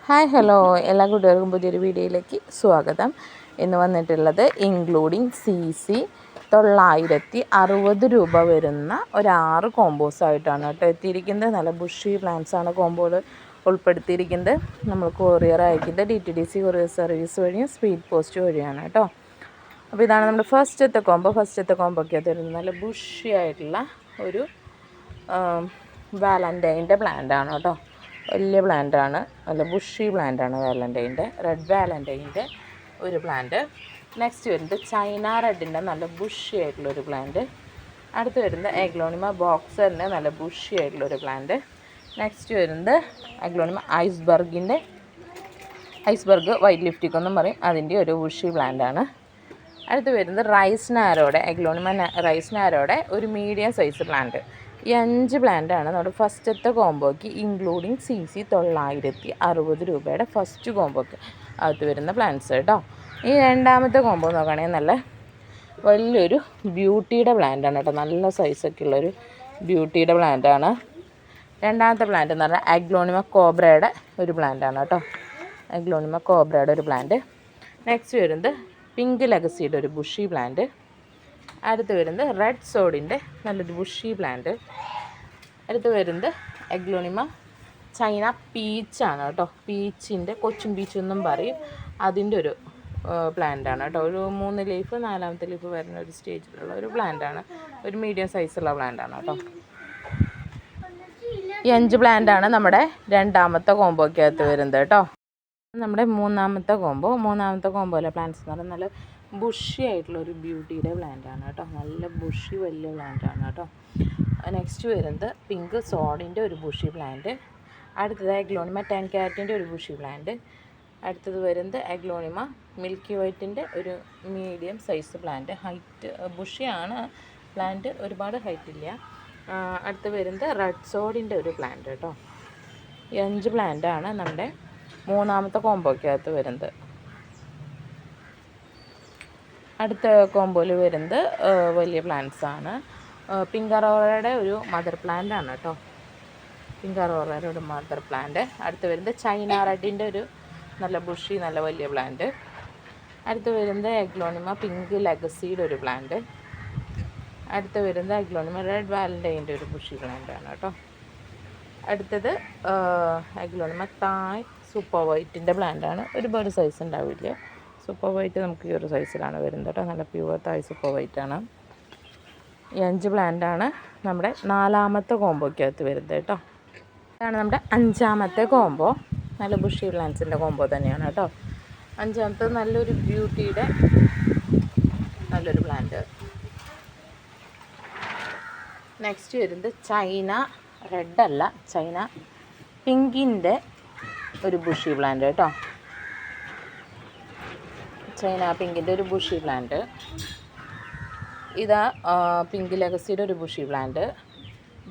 Hi hello എല്ലാ കൂട്ടുകാർക്കും പുതിയൊരു വീഡിയോയിലേക്ക് സ്വാഗതം. ഇന്ന് വന്നിട്ടുള്ളത് ഇൻക്ലൂഡിങ് CC 960 രൂപ വരുന്ന ഒരു 6 കോമ്പോസ് ആയിട്ടാണ് കേട്ടോ എത്തിയിരിക്കുന്നത്. നല്ല ബുഷി പ്ലാന്റ്സാണ് കോമ്പോയിൽ ഉൾപ്പെടുത്തിയിരിക്കുന്നത്. നമ്മൾ കൊറിയർ അയക്കുന്നത് DTDC കൊറിയർ സർവീസ് വഴിയും സ്പീഡ് പോസ്റ്റ് വഴിയാണ് കേട്ടോ. അപ്പോൾ ഇതാണ് നമ്മുടെ ഫസ്റ്റത്തെ കോമ്പോയ്ക്ക് തരുന്നത്. നല്ല ബുഷി ആയിട്ടുള്ള ഒരു വാലൻറ്റൈൻ്റെ പ്ലാന്റാണ് കേട്ടോ. വലിയ പ്ലാന്റാണ്, നല്ല ബുഷി പ്ലാന്റാണ് വാലൻറ്റൈൻ്റെ, റെഡ് വാലൻറ്റൈൻ്റെ ഒരു പ്ലാന്റ്. നെക്സ്റ്റ് വരുന്നത് ചൈന റെഡിൻ്റെ നല്ല ബുഷി ആയിട്ടുള്ളൊരു പ്ലാന്റ്. അടുത്ത് വരുന്നത് എഗ്ലോണിമ ബോക്സറിൻ്റെ നല്ല ബുഷി ആയിട്ടുള്ളൊരു പ്ലാന്റ്. നെക്സ്റ്റ് വരുന്നത് എഗ്ലോണിമ ഐസ്ബർഗ് വൈറ്റ് ലിഫ്റ്റിക് എന്നും പറയും, അതിൻ്റെ ഒരു ബുഷി പ്ലാന്റാണ്. അടുത്ത് വരുന്നത് എഗ്ലോണിമ റൈസ് നാരോയുടെ ഒരു മീഡിയം സൈസ് പ്ലാന്റ്. ഈ 5 പ്ലാന്റാണ് നമ്മുടെ ഫസ്റ്റത്തെ കോമ്പോയ്ക്ക് ഇൻക്ലൂഡിങ് CC 960 രൂപയുടെ ഫസ്റ്റ് കോമ്പോയ്ക്ക് അകത്ത് വരുന്ന പ്ലാന്റ്സ് കേട്ടോ. ഈ രണ്ടാമത്തെ കോമ്പോ നോക്കുകയാണെങ്കിൽ നല്ല വലിയൊരു ബ്യൂട്ടിയുടെ പ്ലാന്റാണ് കേട്ടോ. നല്ല സൈസൊക്കെ ഉള്ളൊരു ബ്യൂട്ടിയുടെ പ്ലാന്റാണ്. രണ്ടാമത്തെ പ്ലാന്റ് എന്ന് പറഞ്ഞാൽ എഗ്ലോണിമ കോബ്രയുടെ ഒരു പ്ലാന്റാണ് കേട്ടോ. എഗ്ലോണിമ കോബ്രയുടെ ഒരു പ്ലാന്റ്. നെക്സ്റ്റ് വരുന്നത് പിങ്ക് ലെഗസിയുടെ ഒരു ബുഷി പ്ലാന്റ്. അടുത്ത് വരുന്നത് റെഡ് സോഡിൻ്റെ നല്ലൊരു ബുഷി പ്ലാന്റ്. അടുത്ത് വരുന്നത് എഗ്ലോണിമ ചൈന പീച്ചാണ് കേട്ടോ. പീച്ചിൻ്റെ കൊച്ചും പീച്ചെന്നും പറയും, അതിൻ്റെ ഒരു പ്ലാന്റാണ് കേട്ടോ. ഒരു 3 ലീഫ് 4ാമത്തെ ലീഫ് വരുന്ന ഒരു സ്റ്റേജിലുള്ള ഒരു പ്ലാന്റാണ്. ഒരു മീഡിയം സൈസുള്ള പ്ലാന്റാണ് കേട്ടോ. ഈ 5 പ്ലാന്റാണ് നമ്മുടെ രണ്ടാമത്തെ കോമ്പോയ്ക്കകത്ത് വരുന്നത് കേട്ടോ. നമ്മുടെ മൂന്നാമത്തെ കോമ്പോയിലെ പ്ലാന്റ്സ് എന്ന് പറഞ്ഞാൽ നല്ല ബുഷി ആയിട്ടുള്ളൊരു ബ്യൂട്ടിയുടെ പ്ലാന്റാണ് കേട്ടോ. നല്ല ബുഷി വലിയ പ്ലാന്റാണ് കേട്ടോ. നെക്സ്റ്റ് വരുന്നത് പിങ്ക് സോഡിൻ്റെ ഒരു ബുഷി പ്ലാന്റ്. അടുത്തത് എഗ്ലോണിമ 10 കാരറ്റിൻ്റെ ഒരു ബുഷി പ്ലാന്റ്. അടുത്തത് വരുന്നത് എഗ്ലോണിമ മിൽക്കി വൈറ്റിൻ്റെ ഒരു മീഡിയം സൈസ് പ്ലാന്റ്. ഹൈറ്റ് ബുഷിയാണ് പ്ലാന്റ്, ഒരുപാട് ഹൈറ്റ് ഇല്ല. അടുത്ത് വരുന്നത് റെഡ് സോഡിൻ്റെ ഒരു പ്ലാന്റ് കേട്ടോ. ഈ 5 പ്ലാന്റാണ് നമ്മുടെ മൂന്നാമത്തെ കോമ്പോയ്ക്കകത്ത് വരുന്നത്. അടുത്ത കോമ്പോയിൽ വരുന്നത് വലിയ പ്ലാന്റ്സാണ്. പിങ്ക് അറോറയുടെ ഒരു മദർ പ്ലാന്റ് ആണ് കേട്ടോ. പിങ്ക് അറോറയുടെ ഒരു മദർ പ്ലാന്റ്. അടുത്ത് വരുന്നത് ചൈന റെഡിൻ്റെ ഒരു നല്ല ബുഷി നല്ല വലിയ പ്ലാന്റ്. അടുത്ത് വരുന്നത് എഗ്ലോണിമ പിങ്ക് ലെഗസിയുടെ ഒരു പ്ലാന്റ്. അടുത്ത് വരുന്നത് എഗ്ലോണിമ റെഡ് വാലൻറ്റൈൻ്റെ ഒരു ബുഷി പ്ലാന്റ് ആണ് കേട്ടോ. അടുത്തത് എഗ്ലോണിമ തായ് സൂപ്പർ വൈറ്റിൻ്റെ പ്ലാന്റാണ്. ഒരുപാട് സൈസ് ഉണ്ടാവില്ല. സൂപ്പർ വൈറ്റ് നമുക്ക് ഈ ഒരു സൈസിലാണ് വരുന്നത് കേട്ടോ. നല്ല പ്യുവർ തായ് സൂപ്പർ വൈറ്റാണ്. ഈ 5 പ്ലാന്റാണ് നമ്മുടെ 4ാമത്തെ കോമ്പോയ്ക്കകത്ത് വരുന്നത് കേട്ടോ. ഇതാണ് നമ്മുടെ 5ാമത്തെ കോമ്പോ. നല്ല ബുഷി പ്ലാന്റ്സിൻ്റെ കോമ്പോ തന്നെയാണ് കേട്ടോ. 5ാമത്തെ നല്ലൊരു ബ്യൂട്ടിയുടെ നല്ലൊരു പ്ലാന്റ്. നെക്സ്റ്റ് വരുന്നത് ചൈന റെഡ് അല്ല, ചൈന പിങ്കിൻ്റെ ഒരു ബുഷി പ്ലാന്റ് കേട്ടോ. ചൈന പിങ്കിൻ്റെ ഒരു ബുഷി പ്ലാന്റ്. ഇതാ പിങ്ക് ലെഗസിയുടെ ഒരു ബുഷി പ്ലാന്റ്.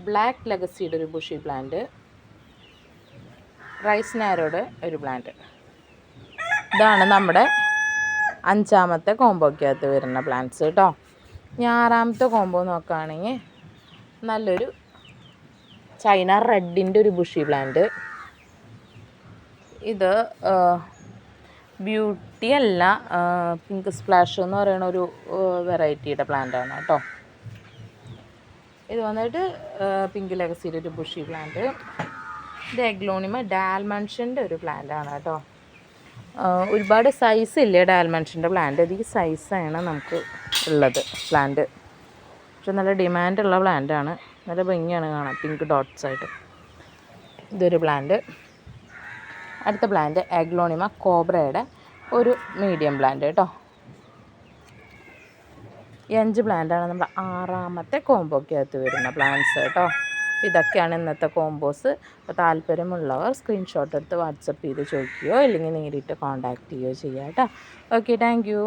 ബ്ലാക്ക് ലെഗസിയുടെ ഒരു ബുഷി പ്ലാന്റ്. റൈസ് നാരോയുടെ ഒരു പ്ലാന്റ്. ഇതാണ് നമ്മുടെ 5ാമത്തെ കോമ്പോയ്ക്കകത്ത് വരുന്ന പ്ലാന്റ്സ് കേട്ടോ. 6ാമത്തെ കോമ്പോ നോക്കുകയാണെങ്കിൽ നല്ലൊരു ചൈന റെഡിൻ്റെ ഒരു ബുഷി പ്ലാന്റ്. ഇത് ബ്യൂട്ടി അല്ല, പിങ്ക് സ്പ്ലാഷ് എന്ന് പറയുന്ന ഒരു വെറൈറ്റിയുടെ പ്ലാന്റാണ് കേട്ടോ. ഇത് വന്നിട്ട് പിങ്ക് ലെഗസിയുടെ ഒരു ബുഷി പ്ലാന്റ്. ഇത് എഗ്ലോണിമ ഡാൽമൻഷൻ്റെ ഒരു പ്ലാന്റാണ് കേട്ടോ. ഒരുപാട് സൈസ് ഇല്ല ഡാൽമൻഷൻ്റെ പ്ലാന്റ്. ഇത് ഈ സൈസാണ് നമുക്ക് ഉള്ളത് പ്ലാന്റ്. പക്ഷെ നല്ല ഡിമാൻഡുള്ള പ്ലാന്റാണ്. നല്ല ഭംഗിയാണ് കാണാൻ, പിങ്ക് ഡോട്ട്സ് ആയിട്ട്. ഇതൊരു പ്ലാന്റ്. അടുത്ത പ്ലാന്റ് എഗ്ലോണിമ കോബ്രയുടെ ഒരു മീഡിയം പ്ലാന്റ് കേട്ടോ. ഈ 5 പ്ലാന്റാണ് നമ്മുടെ 6ാമത്തെ കോമ്പോയ്ക്കകത്ത് വരുന്ന പ്ലാന്റ്സ് കേട്ടോ. ഇതൊക്കെയാണ് ഇന്നത്തെ കോമ്പോസ്. അപ്പോൾ താല്പര്യമുള്ളവർ സ്ക്രീൻഷോട്ട് എടുത്ത് വാട്സപ്പ് ചെയ്ത് ചോദിക്കുകയോ അല്ലെങ്കിൽ നേരിട്ട് കോൺടാക്റ്റ് ചെയ്യുകയോ ചെയ്യുക കേട്ടോ. Okay, thank you.